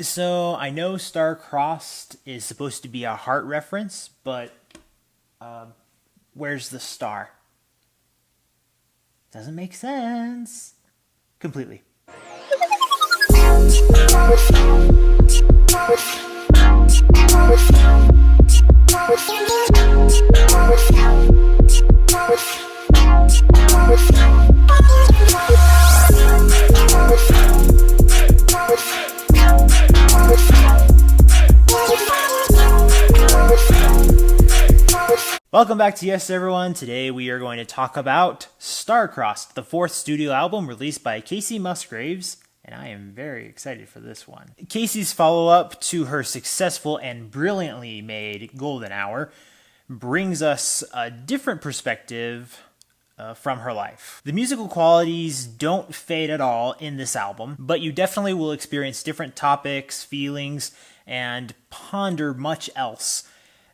So I know star-crossed is supposed to be a heart reference, but where's the star? Doesn't make sense. Completely. Welcome back to Y.E.S, everyone. Today we are going to talk about Star-Crossed, the fourth studio album released by Kacey Musgraves, and I am very excited for this one. Kacey's follow-up to her successful and brilliantly made Golden Hour brings us a different perspective from her life. The musical qualities don't fade at all in this album, but you definitely will experience different topics, feelings, and ponder much else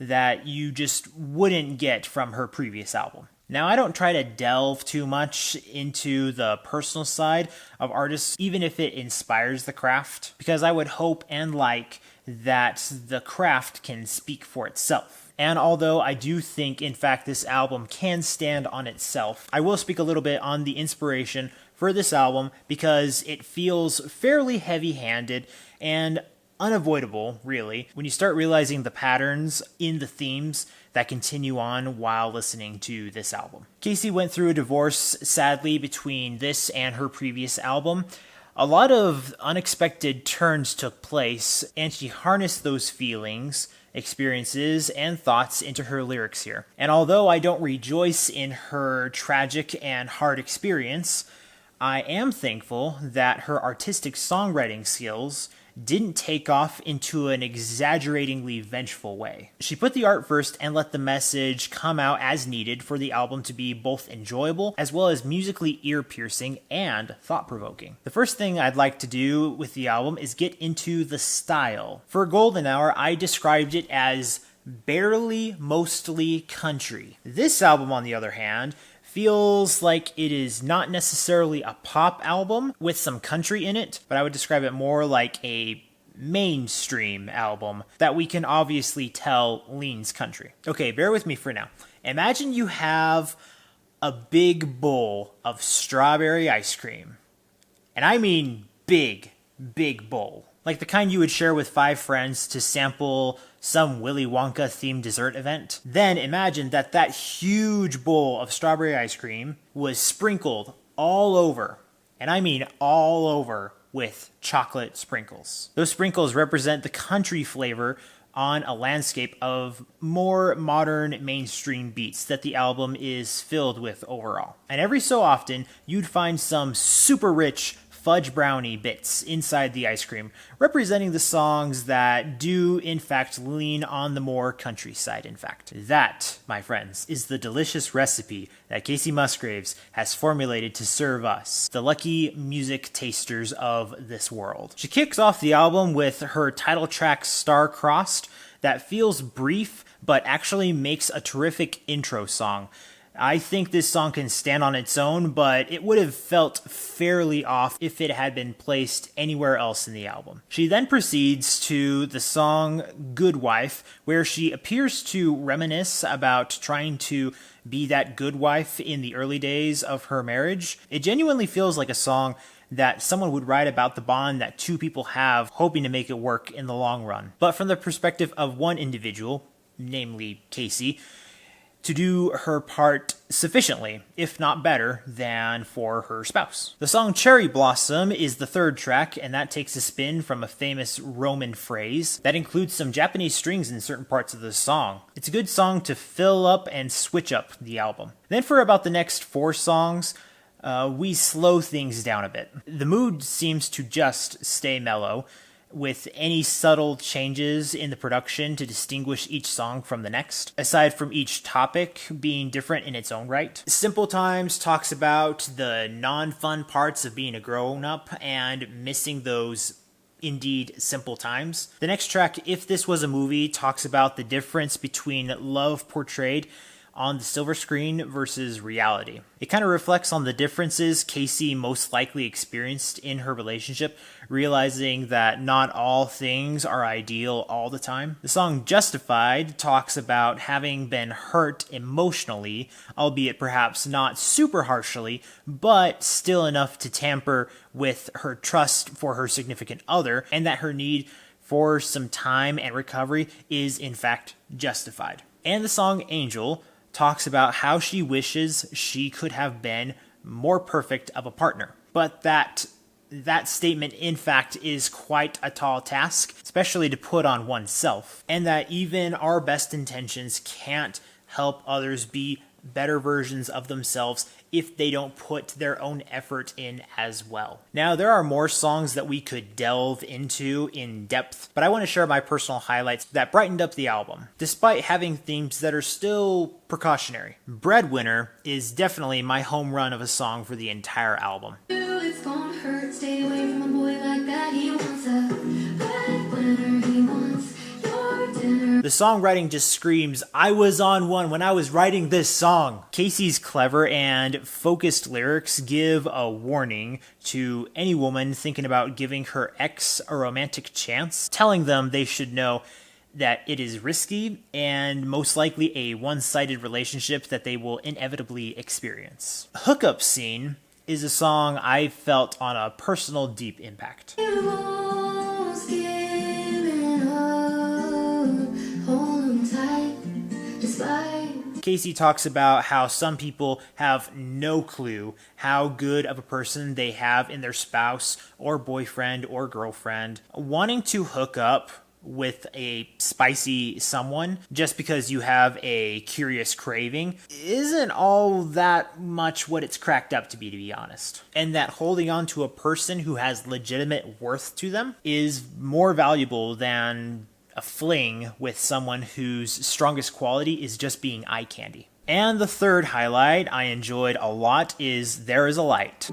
that you just wouldn't get from her previous album. Now, I don't try to delve too much into the personal side of artists, even if it inspires the craft, because I would hope and like that the craft can speak for itself. And although I do think, in fact, this album can stand on itself, I will speak a little bit on the inspiration for this album because it feels fairly heavy-handed and unavoidable, really, when you start realizing the patterns in the themes that continue on while listening to this album. Kacey went through a divorce, sadly, between this and her previous album. A lot of unexpected turns took place, and she harnessed those feelings, experiences, and thoughts into her lyrics here. And although I don't rejoice in her tragic and hard experience, I am thankful that her artistic songwriting skills didn't take off into an exaggeratingly vengeful way. She put the art first and let the message come out as needed for the album to be both enjoyable as well as musically ear-piercing and thought-provoking. The first thing I'd like to do with the album is get into the style. For Golden Hour, I described it as barely mostly country. This album, on the other hand, feels like it is not necessarily a pop album with some country in it, but I would describe it more like a mainstream album that we can obviously tell leans country. Okay, bear with me for now. Imagine you have a big bowl of strawberry ice cream. And I mean big bowl. Like the kind you would share with 5 friends to sample some Willy Wonka themed dessert event. Then imagine that huge bowl of strawberry ice cream was sprinkled all over, and I mean all over, with chocolate sprinkles. Those sprinkles represent the country flavor on a landscape of more modern mainstream beats that the album is filled with overall. And every so often, you'd find some super rich fudge brownie bits inside the ice cream, representing the songs that do, in fact, lean on the more countryside, in fact. That, my friends, is the delicious recipe that Kacey Musgraves has formulated to serve us, the lucky music tasters of this world. She kicks off the album with her title track, Star-Crossed, that feels brief, but actually makes a terrific intro song. I think this song can stand on its own, but it would have felt fairly off if it had been placed anywhere else in the album. She then proceeds to the song Good Wife, where she appears to reminisce about trying to be that good wife in the early days of her marriage. It genuinely feels like a song that someone would write about the bond that two people have, hoping to make it work in the long run. But from the perspective of one individual, namely Kacey, to do her part sufficiently, if not better, than for her spouse. The song Cherry Blossom is the third track, and that takes a spin from a famous Roman phrase that includes some Japanese strings in certain parts of the song. It's a good song to fill up and switch up the album. Then for about the next 4 songs, we slow things down a bit. The mood seems to just stay mellow, with any subtle changes in the production to distinguish each song from the next, aside from each topic being different in its own right. Simple Times talks about the non-fun parts of being a grown-up and missing those indeed simple times. The next track, If This Was a Movie, talks about the difference between love portrayed on the silver screen versus reality. It kind of reflects on the differences Kacey most likely experienced in her relationship, realizing that not all things are ideal all the time. The song Justified talks about having been hurt emotionally, albeit perhaps not super harshly, but still enough to tamper with her trust for her significant other, and that her need for some time and recovery is in fact justified. And the song Angel talks about how she wishes she could have been more perfect of a partner, but that statement in fact is quite a tall task, especially to put on oneself, and that even our best intentions can't help others be better versions of themselves if they don't put their own effort in as well. Now, there are more songs that we could delve into in depth, but I want to share my personal highlights that brightened up the album, despite having themes that are still precautionary. Breadwinner is definitely my home run of a song for the entire album. It's gonna hurt, stay away from a boy like that. He wants a breadwinner, he wants your dinner. The songwriting just screams, I was on one when I was writing this song. Kacey's clever and focused lyrics give a warning to any woman thinking about giving her ex a romantic chance, telling them they should know that it is risky and most likely a one-sided relationship that they will inevitably experience. Hookup Scene is a song I felt on a personal deep impact. Kacey talks about how some people have no clue how good of a person they have in their spouse or boyfriend or girlfriend. Wanting to hook up with a spicy someone just because you have a curious craving isn't all that much what it's cracked up to be honest. And that holding on to a person who has legitimate worth to them is more valuable than a fling with someone whose strongest quality is just being eye candy. And the third highlight I enjoyed a lot is There Is a Light.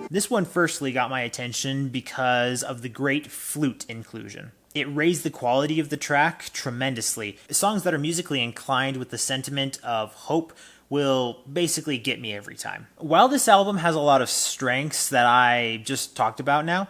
This one firstly got my attention because of the great flute inclusion. It raised the quality of the track tremendously. Songs that are musically inclined with the sentiment of hope will basically get me every time. While this album has a lot of strengths that I just talked about now,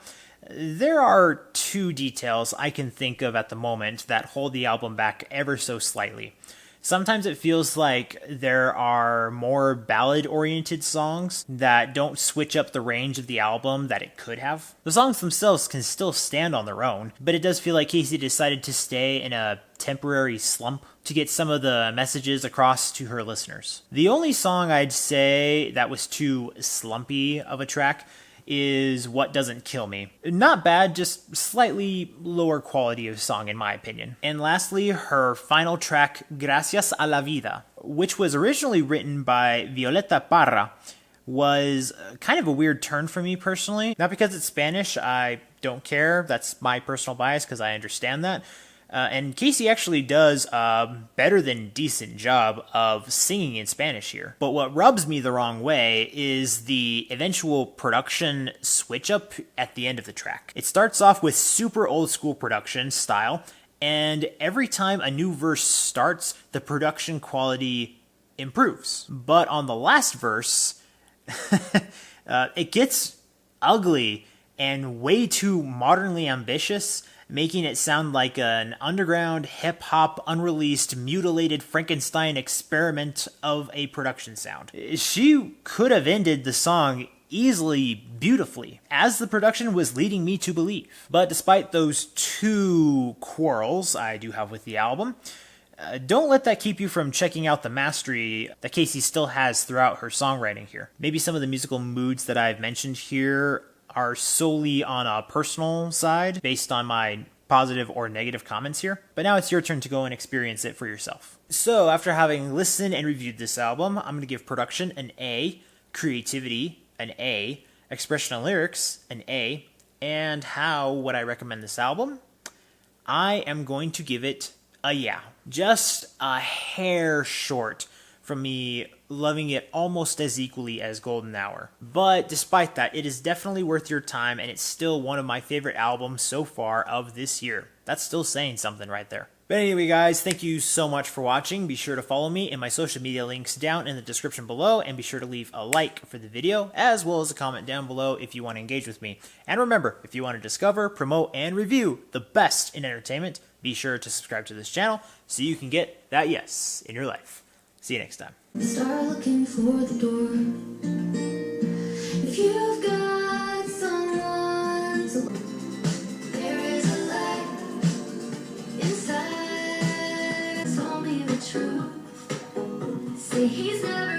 there are two details I can think of at the moment that hold the album back ever so slightly. Sometimes it feels like there are more ballad-oriented songs that don't switch up the range of the album that it could have. The songs themselves can still stand on their own, but it does feel like Kacey decided to stay in a temporary slump to get some of the messages across to her listeners. The only song I'd say that was too slumpy of a track is What Doesn't Kill Me. Not bad, just slightly lower quality of song in my opinion. And lastly, her final track, Gracias a la Vida, which was originally written by Violeta Parra, was kind of a weird turn for me personally. Not because it's Spanish, I don't care, that's my personal bias because I understand that. And Kacey actually does a better than decent job of singing in Spanish here. But what rubs me the wrong way is the eventual production switch up at the end of the track. It starts off with super old school production style, and every time a new verse starts, the production quality improves. But on the last verse, it gets ugly and way too modernly ambitious, making it sound like an underground, hip-hop, unreleased, mutilated Frankenstein experiment of a production sound. She could have ended the song easily, beautifully, as the production was leading me to believe. But despite those two quarrels I do have with the album, don't let that keep you from checking out the mastery that Kacey still has throughout her songwriting here. Maybe some of the musical moods that I've mentioned here are solely on a personal side based on my positive or negative comments here. But now it's your turn to go and experience it for yourself. So after having listened and reviewed this album, I'm going to give production an A, creativity an A, expression and lyrics an A, and how would I recommend this album? I am going to give it a yeah. Just a hair short from me loving it almost as equally as Golden Hour. But despite that, it is definitely worth your time, and it's still one of my favorite albums so far of this year. That's still saying something right there. But anyway, guys, thank you so much for watching. Be sure to follow me in my social media links down in the description below, and be sure to leave a like for the video, as well as a comment down below if you want to engage with me. And remember, if you want to discover, promote, and review the best in entertainment, be sure to subscribe to this channel so you can get that yes in your life. See you next time. Start looking for the door. If you've got someone to love, there is a light inside. Tell me the truth. Say he's never